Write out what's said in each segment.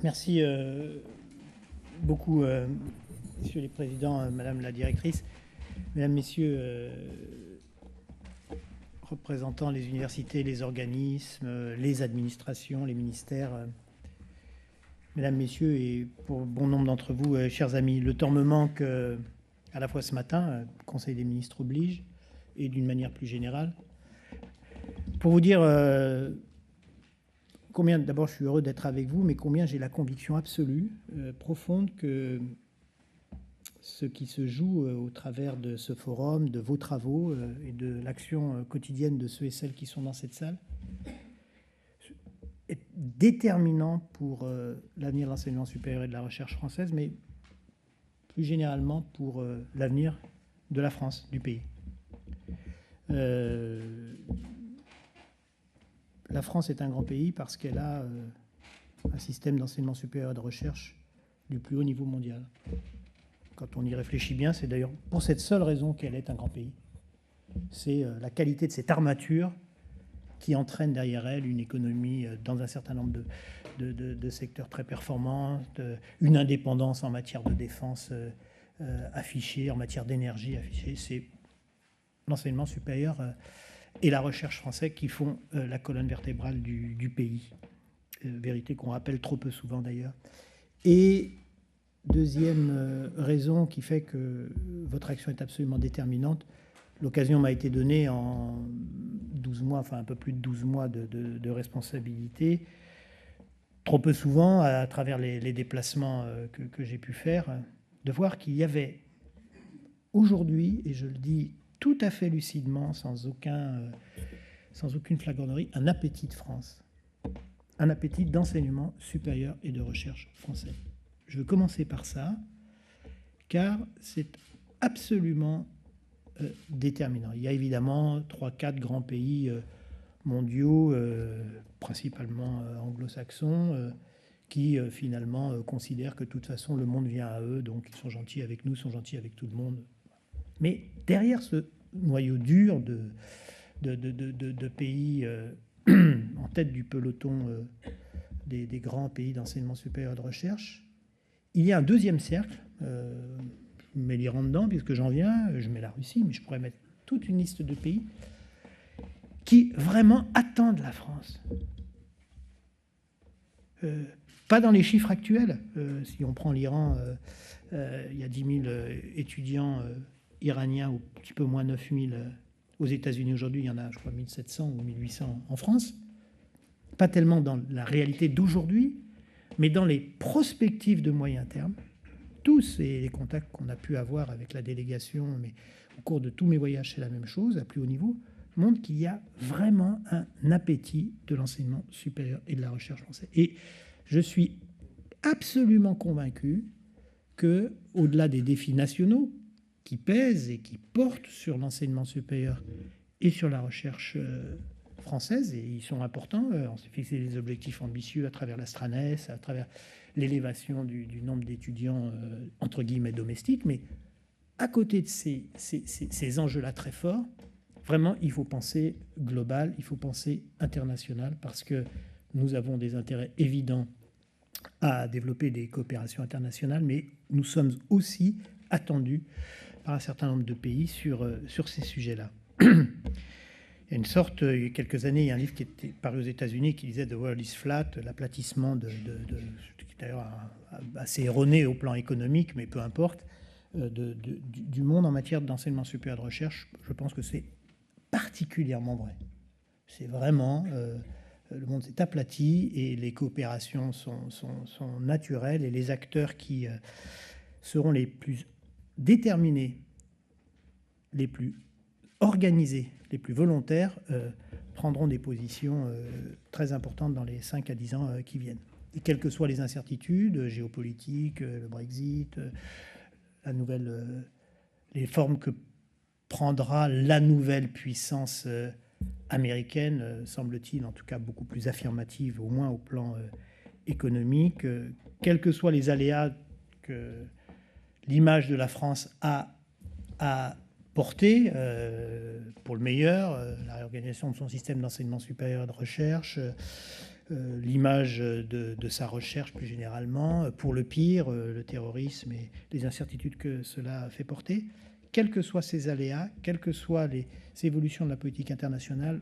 Merci beaucoup, Messieurs les Présidents, Madame la Directrice, Mesdames, Messieurs, représentants les universités, les organismes, les administrations, les ministères, Mesdames, Messieurs, et pour bon nombre d'entre vous, chers amis, le temps me manque à la fois ce matin, Conseil des ministres oblige, et d'une manière plus générale, pour vous dire combien, d'abord, je suis heureux d'être avec vous, mais combien j'ai la conviction absolue, profonde, que ce qui se joue au travers de ce forum, de vos travaux et de l'action quotidienne de ceux et celles qui sont dans cette salle, est déterminant pour l'avenir de l'enseignement supérieur et de la recherche française, mais plus généralement pour l'avenir de la France, du pays. La France est un grand pays parce qu'elle a un système d'enseignement supérieur et de recherche du plus haut niveau mondial. Quand on y réfléchit bien, c'est d'ailleurs pour cette seule raison qu'elle est un grand pays. C'est la qualité de cette armature qui entraîne derrière elle une économie dans un certain nombre de secteurs très performants, une indépendance en matière de défense affichée, en matière d'énergie affichée. C'est l'enseignement supérieur et la recherche française qui font la colonne vertébrale du pays. Vérité qu'on rappelle trop peu souvent d'ailleurs. Et deuxième raison qui fait que votre action est absolument déterminante, l'occasion m'a été donnée en 12 mois, enfin un peu plus de 12 mois de responsabilité, trop peu souvent, à travers les déplacements que j'ai pu faire, de voir qu'il y avait aujourd'hui, et je le dis tout à fait lucidement, sans aucune flagornerie, un appétit de France, un appétit d'enseignement supérieur et de recherche français. Je veux commencer par ça, car c'est absolument déterminant. Il y a évidemment 3-4 grands pays mondiaux, principalement anglo-saxons, qui finalement considèrent que de toute façon le monde vient à eux, donc ils sont gentils avec nous, sont gentils avec tout le monde. Mais derrière ce noyau dur de pays en tête du peloton des grands pays d'enseignement supérieur et de recherche, il y a un deuxième cercle, je mets l'Iran dedans puisque j'en viens, je mets la Russie, mais je pourrais mettre toute une liste de pays qui vraiment attendent la France. Pas dans les chiffres actuels. Si on prend l'Iran, il y a 10 000 étudiants iraniens, ou un petit peu moins 9 000 aux États-Unis aujourd'hui. Il y en a, je crois, 1 700 ou 1 800 en France. Pas tellement dans la réalité d'aujourd'hui, mais dans les perspectives de moyen terme. Tous les contacts qu'on a pu avoir avec la délégation, mais au cours de tous mes voyages, c'est la même chose, à plus haut niveau, montrent qu'il y a vraiment un appétit de l'enseignement supérieur et de la recherche française. Et je suis absolument convaincu que, au-delà des défis nationaux qui pèsent et qui portent sur l'enseignement supérieur et sur la recherche française, et ils sont importants, on s'est fixé des objectifs ambitieux à travers l'Astranes, à travers l'élévation du nombre d'étudiants entre guillemets domestiques, mais à côté de ces enjeux-là très forts, vraiment, il faut penser global, il faut penser international, parce que nous avons des intérêts évidents à développer des coopérations internationales, mais nous sommes aussi attendus par un certain nombre de pays sur ces sujets-là. Il y a une sorte, il y a quelques années, il y a un livre qui était paru aux États-Unis qui disait « The world is flat », l'aplatissement qui est d'ailleurs assez erroné au plan économique, mais peu importe, du monde en matière d'enseignement supérieur de recherche. Je pense que c'est particulièrement vrai. C'est vraiment... le monde s'est aplati et les coopérations sont naturelles, et les acteurs qui seront les plus déterminés, les plus organisés, les plus volontaires prendront des positions très importantes dans les 5 à 10 ans qui viennent. Et quelles que soient les incertitudes géopolitiques, le Brexit, les formes que prendra la nouvelle puissance américaine, semble-t-il, en tout cas beaucoup plus affirmative, au moins au plan économique, quels que soient les aléas que l'image de la France a porté, pour le meilleur, la réorganisation de son système d'enseignement supérieur et de recherche, l'image de sa recherche plus généralement, pour le pire, le terrorisme et les incertitudes que cela fait porter. Quels que soient ces aléas, quelles que soient les évolutions de la politique internationale,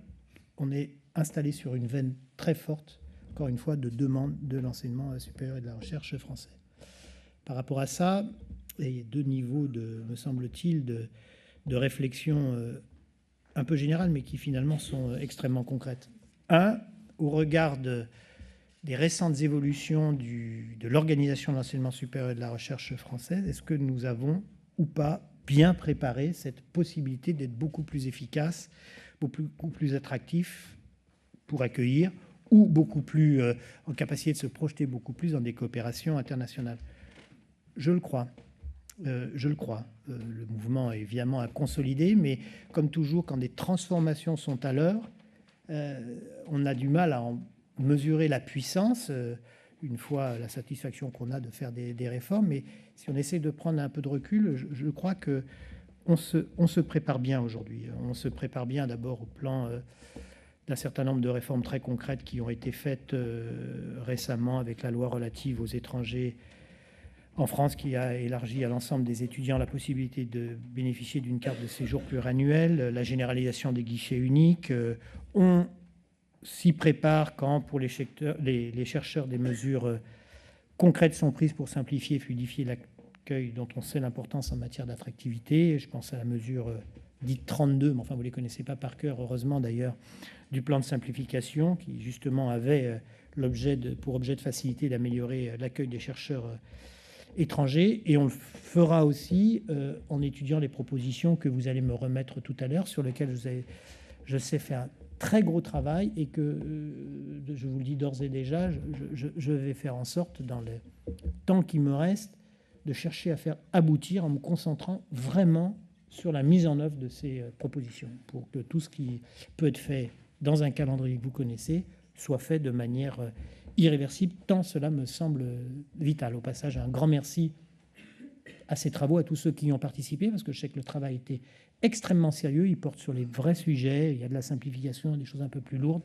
on est installé sur une veine très forte, encore une fois, de demande de l'enseignement supérieur et de la recherche français. Par rapport à ça, il y a deux niveaux, me semble-t-il, de réflexion un peu générales, mais qui finalement sont extrêmement concrètes. Un, au regard des récentes évolutions de l'organisation de l'enseignement supérieur et de la recherche française, est-ce que nous avons ou pas bien préparé cette possibilité d'être beaucoup plus efficace, beaucoup plus attractif pour accueillir, ou beaucoup plus en capacité de se projeter beaucoup plus dans des coopérations internationales? Je le crois. Le mouvement est évidemment à consolider, mais comme toujours, quand des transformations sont à l'œuvre, on a du mal à en mesurer la puissance, une fois la satisfaction qu'on a de faire des réformes. Mais si on essaie de prendre un peu de recul, je crois qu'on se prépare bien aujourd'hui. On se prépare bien d'abord au plan d'un certain nombre de réformes très concrètes qui ont été faites récemment avec la loi relative aux étrangers en France, qui a élargi à l'ensemble des étudiants la possibilité de bénéficier d'une carte de séjour pluriannuelle, la généralisation des guichets uniques. On s'y prépare quand, pour les chercheurs, des mesures concrètes sont prises pour simplifier et fluidifier l'accueil, dont on sait l'importance en matière d'attractivité. Je pense à la mesure dite 32, mais enfin vous ne les connaissez pas par cœur, heureusement d'ailleurs, du plan de simplification, qui justement avait pour objet de faciliter et d'améliorer l'accueil des chercheurs étrangers. Et on le fera aussi en étudiant les propositions que vous allez me remettre tout à l'heure, sur lesquelles je sais faire un très gros travail, et que, je vous le dis d'ores et déjà, je vais faire en sorte, dans le temps qui me reste, de chercher à faire aboutir en me concentrant vraiment sur la mise en œuvre de ces propositions, pour que tout ce qui peut être fait dans un calendrier que vous connaissez soit fait de manière irréversible, tant cela me semble vital. Au passage, un grand merci à ces travaux, à tous ceux qui y ont participé, parce que je sais que le travail était extrêmement sérieux, il porte sur les vrais sujets, il y a de la simplification, des choses un peu plus lourdes,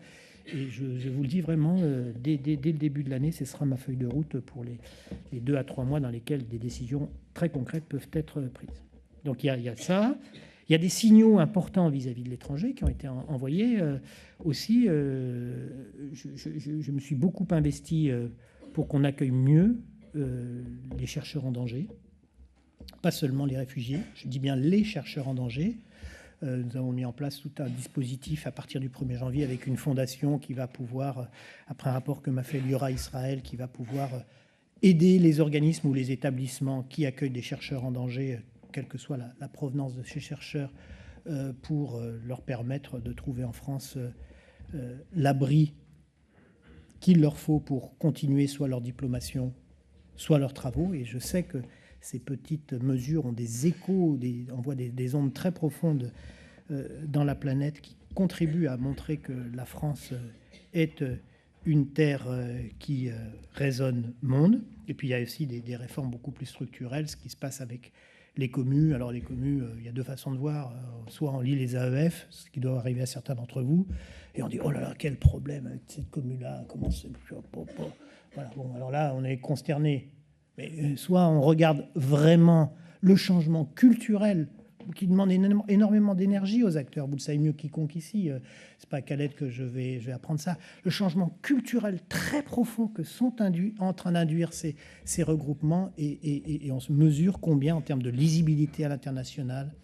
et je vous le dis vraiment, dès le début de l'année, ce sera ma feuille de route pour les 2 à 3 mois dans lesquels des décisions très concrètes peuvent être prises. Donc il y a ça. Il y a des signaux importants vis-à-vis de l'étranger qui ont été envoyés aussi. Je me suis beaucoup investi pour qu'on accueille mieux les chercheurs en danger, pas seulement les réfugiés, je dis bien les chercheurs en danger. Nous avons mis en place tout un dispositif à partir du 1er janvier avec une fondation qui va pouvoir, après un rapport que m'a fait l'IORA Israël, qui va pouvoir aider les organismes ou les établissements qui accueillent des chercheurs en danger, quelle que soit la provenance de ces chercheurs, pour leur permettre de trouver en France l'abri qu'il leur faut pour continuer soit leur diplomation, soit leurs travaux. Et je sais que ces petites mesures ont des échos, envoient des ondes très profondes dans la planète, qui contribuent à montrer que la France est une terre qui résonne monde. Et puis il y a aussi des réformes beaucoup plus structurelles, ce qui se passe avec les communes. Alors les communes, il y a deux façons de voir. Soit on lit les AEF, ce qui doit arriver à certains d'entre vous, et on dit « Oh là là, quel problème avec cette commune-là, comment c'est... » Voilà, bon, alors là, on est consterné. Mais soit on regarde vraiment le changement culturel qui demande énormément d'énergie aux acteurs. Vous le savez mieux quiconque ici. C'est pas à Calette que je vais apprendre ça. Le changement culturel très profond que sont en train d'induire ces regroupements, et on se mesure combien, en termes de lisibilité à l'international,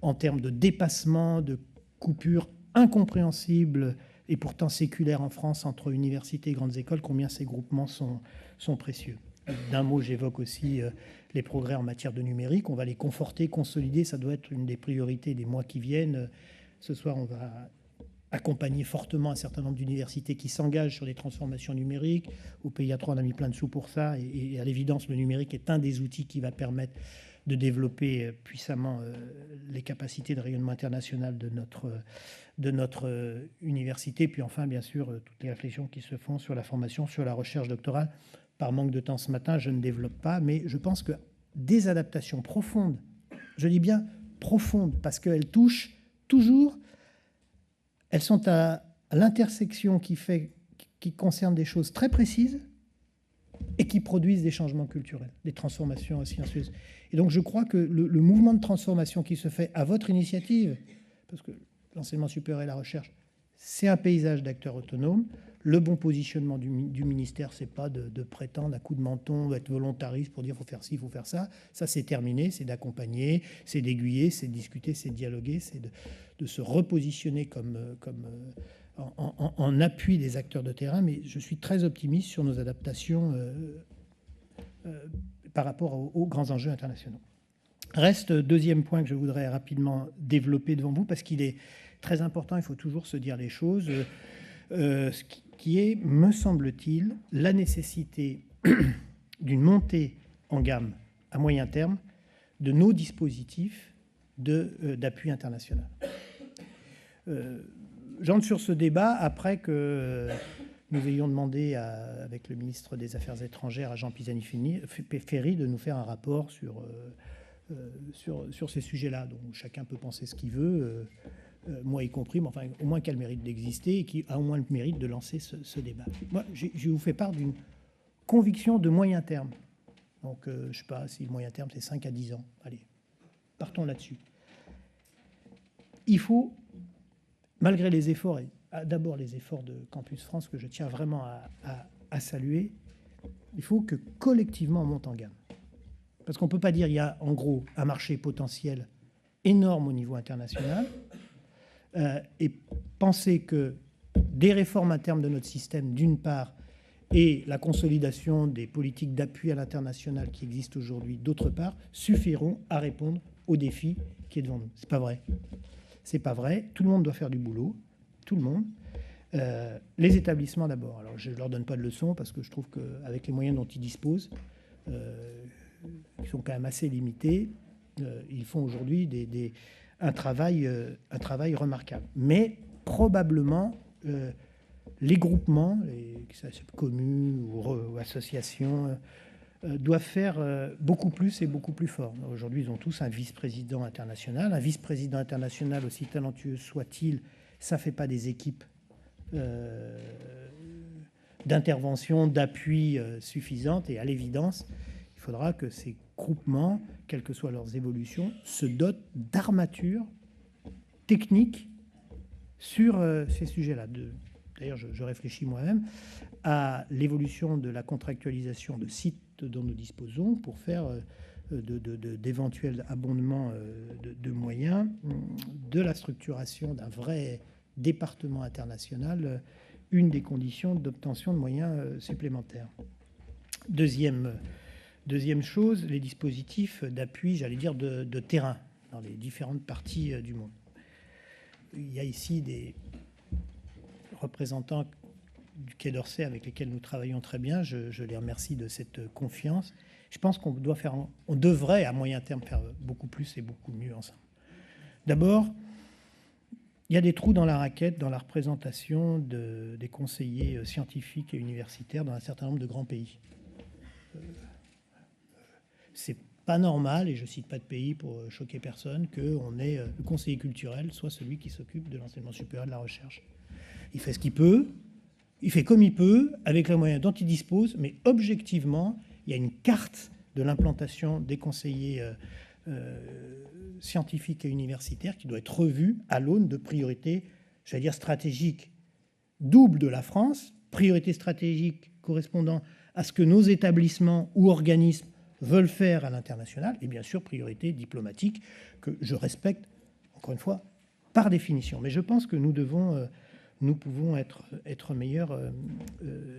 en termes de dépassement, de coupures incompréhensibles et pourtant séculaires en France entre universités et grandes écoles, combien ces groupements sont précieux. D'un mot, j'évoque aussi les progrès en matière de numérique. On va les conforter, consolider. Ça doit être une des priorités des mois qui viennent. Ce soir, on va accompagner fortement un certain nombre d'universités qui s'engagent sur les transformations numériques. Au Pays A3, on a mis plein de sous pour ça. Et à l'évidence, le numérique est un des outils qui va permettre de développer puissamment les capacités de rayonnement international de notre université. Puis enfin, bien sûr, toutes les réflexions qui se font sur la formation, sur la recherche doctorale. Par manque de temps ce matin, je ne développe pas, mais je pense que des adaptations profondes, je dis bien profondes, parce qu'elles touchent toujours, elles sont à l'intersection qui qui concernent des choses très précises et qui produisent des changements culturels, des transformations silencieuses. Et donc je crois que le mouvement de transformation qui se fait à votre initiative, parce que l'enseignement supérieur et la recherche, c'est un paysage d'acteurs autonomes. Le bon positionnement du ministère, c'est pas de prétendre à coup de menton, d'être volontariste pour dire faut faire ci, faut faire ça. Ça, c'est terminé, c'est d'accompagner, c'est d'aiguiller, c'est de discuter, c'est de dialoguer, c'est de se repositionner en appui des acteurs de terrain. Mais je suis très optimiste sur nos adaptations par rapport aux grands enjeux internationaux. Reste deuxième point que je voudrais rapidement développer devant vous, parce qu'il est très important, il faut toujours se dire les choses, ce qui est, me semble-t-il, la nécessité d'une montée en gamme à moyen terme de nos dispositifs d'appui international. J'entre sur ce débat après que nous ayons demandé avec le ministre des Affaires étrangères, à Jean Pisani-Ferry, de nous faire un rapport sur ces sujets-là. Donc chacun peut penser ce qu'il veut, moi y compris, mais enfin au moins qu'elle mérite d'exister et qui a au moins le mérite de lancer ce débat. Moi, je vous fais part d'une conviction de moyen terme. Donc je ne sais pas si le moyen terme c'est 5 à 10 ans. Allez, partons là-dessus. Il faut, malgré les efforts, et d'abord les efforts de Campus France que je tiens vraiment à saluer, il faut que collectivement on monte en gamme. Parce qu'on ne peut pas dire qu'il y a en gros un marché potentiel énorme au niveau international et penser que des réformes internes de notre système, d'une part, et la consolidation des politiques d'appui à l'international qui existent aujourd'hui, d'autre part, suffiront à répondre au défi qui est devant nous. C'est pas vrai. C'est pas vrai. Tout le monde doit faire du boulot. Tout le monde. Les établissements d'abord. Alors je ne leur donne pas de leçons parce que je trouve qu'avec les moyens dont ils disposent, qui sont quand même assez limités, ils font aujourd'hui un travail remarquable. Mais probablement, les groupements, que ce soit communes ou associations, doivent faire beaucoup plus et beaucoup plus fort. Aujourd'hui, ils ont tous un vice-président international. Un vice-président international, aussi talentueux soit-il, ça ne fait pas des équipes d'intervention, d'appui suffisantes. Et à l'évidence, il faudra que ces groupements, quelles que soient leurs évolutions, se dotent d'armatures techniques sur ces sujets-là. D'ailleurs, je réfléchis moi-même à l'évolution de la contractualisation de sites dont nous disposons pour faire d'éventuels abondements de moyens, de la structuration d'un vrai département international, une des conditions d'obtention de moyens supplémentaires. Deuxième chose, les dispositifs d'appui, j'allais dire, de terrain dans les différentes parties du monde. Il y a ici des représentants du Quai d'Orsay avec lesquels nous travaillons très bien. Je les remercie de cette confiance. Je pense qu'on devrait à moyen terme faire beaucoup plus et beaucoup mieux ensemble. D'abord, il y a des trous dans la raquette dans la représentation des conseillers scientifiques et universitaires dans un certain nombre de grands pays. C'est pas normal, et je cite pas de pays pour choquer personne, qu'on ait le conseiller culturel soit celui qui s'occupe de l'enseignement supérieur et de la recherche. Il fait ce qu'il peut, il fait comme il peut, avec les moyens dont il dispose, mais objectivement, il y a une carte de l'implantation des conseillers scientifiques et universitaires qui doit être revue à l'aune de priorités, j'allais dire stratégiques, doubles de la France, priorité stratégique correspondant à ce que nos établissements ou organismes veulent faire à l'international, et bien sûr priorité diplomatique que je respecte, encore une fois, par définition. Mais je pense que nous pouvons être meilleurs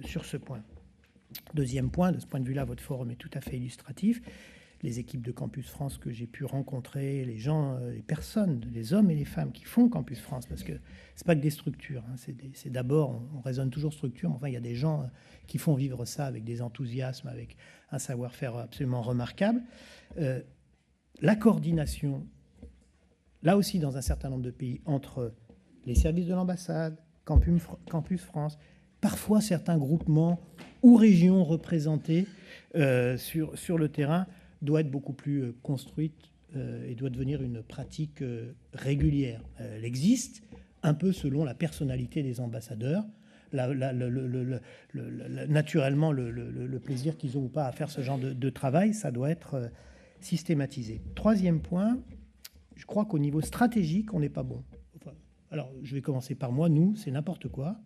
sur ce point. Deuxième point, de ce point de vue-là, votre forum est tout à fait illustratif. Les équipes de Campus France que j'ai pu rencontrer, les gens, les personnes, les hommes et les femmes qui font Campus France, parce que c'est pas que des structures, hein, c'est d'abord, on raisonne toujours structure, mais enfin il y a des gens qui font vivre ça avec des enthousiasmes, avec un savoir-faire absolument remarquable. La coordination, là aussi dans un certain nombre de pays, entre les services de l'ambassade, Campus France, parfois certains groupements ou régions représentées sur le terrain, doit être beaucoup plus construite et doit devenir une pratique régulière. Elle existe un peu selon la personnalité des ambassadeurs. naturellement le plaisir qu'ils ont ou pas à faire ce genre de travail. Ça doit être systématisé. Troisième point, je crois qu'au niveau stratégique, on n'est pas bon. Enfin, alors, je vais commencer par moi. Nous, c'est n'importe quoi.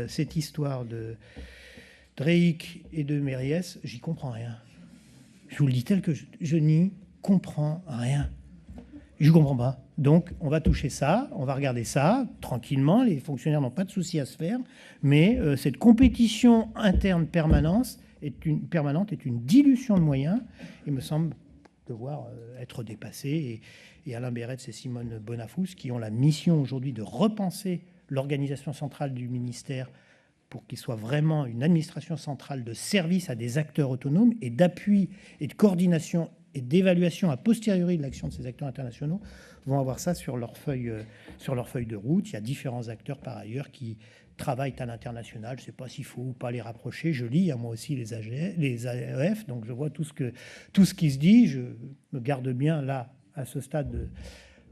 Cette histoire de Dreyck et de Méliès, j'y comprends rien. Je vous le dis tel que je n'y comprends rien. Je ne comprends pas. Donc, on va toucher ça, on va regarder ça tranquillement. Les fonctionnaires n'ont pas de souci à se faire. Mais cette compétition interne permanente est une dilution de moyens. Il me semble devoir être dépassée. Et Alain Berretz et Simone Bonafous, qui ont la mission aujourd'hui de repenser l'organisation centrale du ministère pour qu'il soit vraiment une administration centrale de service à des acteurs autonomes et d'appui et de coordination et d'évaluation a posteriori de l'action de ces acteurs internationaux, vont avoir ça sur leur feuille de route. Il y a différents acteurs par ailleurs qui travaillent à l'international. Je ne sais pas s'il faut ou pas les rapprocher. Je lis, moi aussi, les AEF, donc je vois tout ce qui se dit. Je me garde bien là, à ce stade, de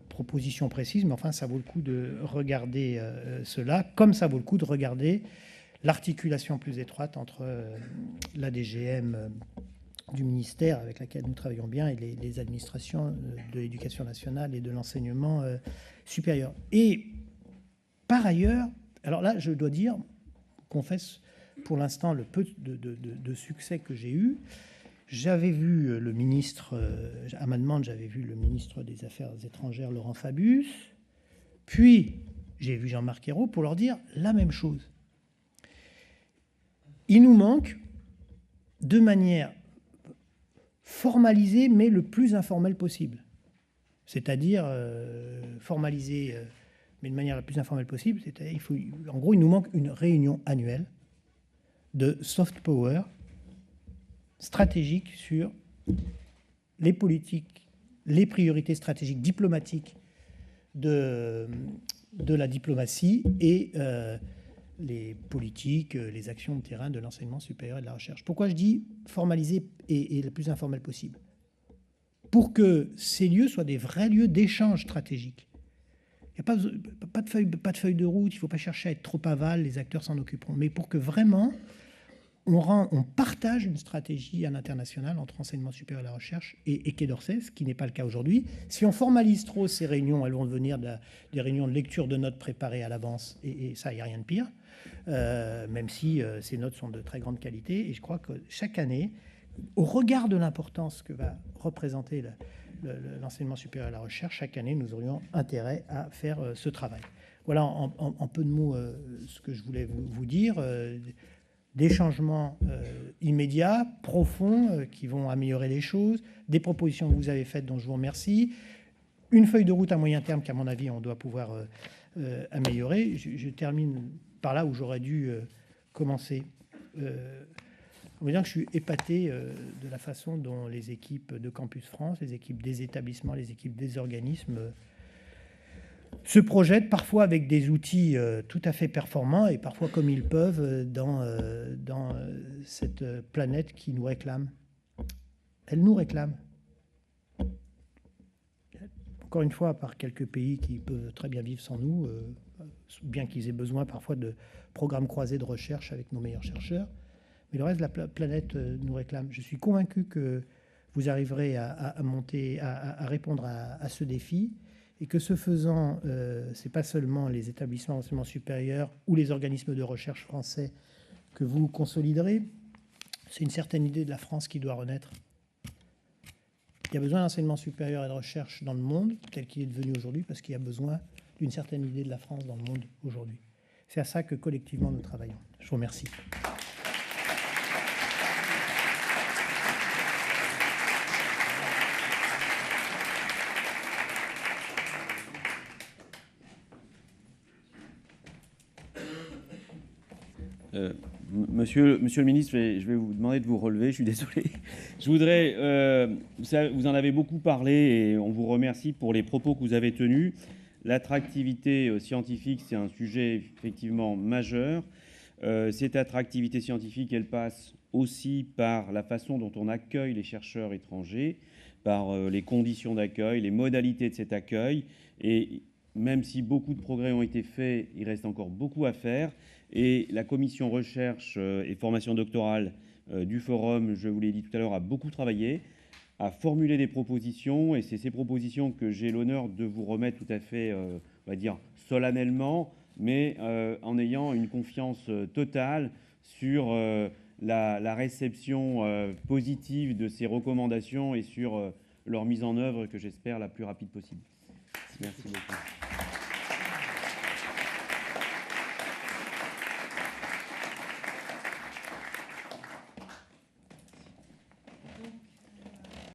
propositions précises, mais enfin, ça vaut le coup de regarder cela, comme ça vaut le coup de regarder l'articulation plus étroite entre la DGM du ministère avec laquelle nous travaillons bien et les administrations de l'éducation nationale et de l'enseignement supérieur. Et par ailleurs, alors là, je dois dire, confesse pour l'instant le peu de succès que j'ai eu. J'avais vu le ministre, à ma demande, j'avais vu le ministre des Affaires étrangères, Laurent Fabius, puis j'ai vu Jean-Marc Ayrault pour leur dire la même chose. Il nous manque, de manière formalisée, mais le plus informelle possible. C'est-à-dire formalisée, mais de manière la plus informelle possible. C'est-à-dire, en gros, il nous manque une réunion annuelle de soft power stratégique sur les politiques, les priorités stratégiques diplomatiques de la diplomatie et les politiques, les actions de terrain de l'enseignement supérieur et de la recherche. Pourquoi je dis formalisé et le plus informel possible? Pour que ces lieux soient des vrais lieux d'échange stratégique. Il n'y a pas de feuille de route, il ne faut pas chercher à être trop aval, les acteurs s'en occuperont. Mais pour que vraiment on partage une stratégie à l'international entre enseignement supérieur et la recherche et Quai d'Orsay, ce qui n'est pas le cas aujourd'hui. Si on formalise trop ces réunions, elles vont devenir des réunions de lecture de notes préparées à l'avance, et ça, il n'y a rien de pire, même si ces notes sont de très grande qualité. Et je crois que chaque année, au regard de l'importance que va représenter l'enseignement supérieur et la recherche, chaque année, nous aurions intérêt à faire ce travail. Voilà en peu de mots ce que je voulais vous dire. Des changements immédiats, profonds, qui vont améliorer les choses, des propositions que vous avez faites dont je vous remercie, une feuille de route à moyen terme qu'à mon avis on doit pouvoir améliorer. Je termine par là où j'aurais dû commencer. On va dire que je suis épaté de la façon dont les équipes de Campus France, les équipes des établissements, les équipes des organismes se projettent parfois avec des outils tout à fait performants et parfois comme ils peuvent dans cette planète qui nous réclame. Elle nous réclame. Encore une fois, par quelques pays qui peuvent très bien vivre sans nous, bien qu'ils aient besoin parfois de programmes croisés de recherche avec nos meilleurs chercheurs. Mais le reste de la planète nous réclame. Je suis convaincu que vous arriverez à répondre à ce défi. Et que ce faisant, ce n'est pas seulement les établissements d'enseignement supérieur ou les organismes de recherche français que vous consoliderez, c'est une certaine idée de la France qui doit renaître. Il y a besoin d'enseignement supérieur et de recherche dans le monde, tel qu'il est devenu aujourd'hui, parce qu'il y a besoin d'une certaine idée de la France dans le monde aujourd'hui. C'est à ça que collectivement nous travaillons. Je vous remercie. Monsieur le ministre, je vais vous demander de vous relever, je suis désolé. Je voudrais, vous en avez beaucoup parlé et on vous remercie pour les propos que vous avez tenus. L'attractivité scientifique, c'est un sujet effectivement majeur. Cette attractivité scientifique, elle passe aussi par la façon dont on accueille les chercheurs étrangers, par les conditions d'accueil, les modalités de cet accueil. Et même si beaucoup de progrès ont été faits, il reste encore beaucoup à faire. Et la commission recherche et formation doctorale du Forum, je vous l'ai dit tout à l'heure, a beaucoup travaillé, a formulé des propositions, et c'est ces propositions que j'ai l'honneur de vous remettre tout à fait, on va dire, solennellement, mais en ayant une confiance totale sur la réception positive de ces recommandations et sur leur mise en œuvre que j'espère la plus rapide possible. Merci beaucoup.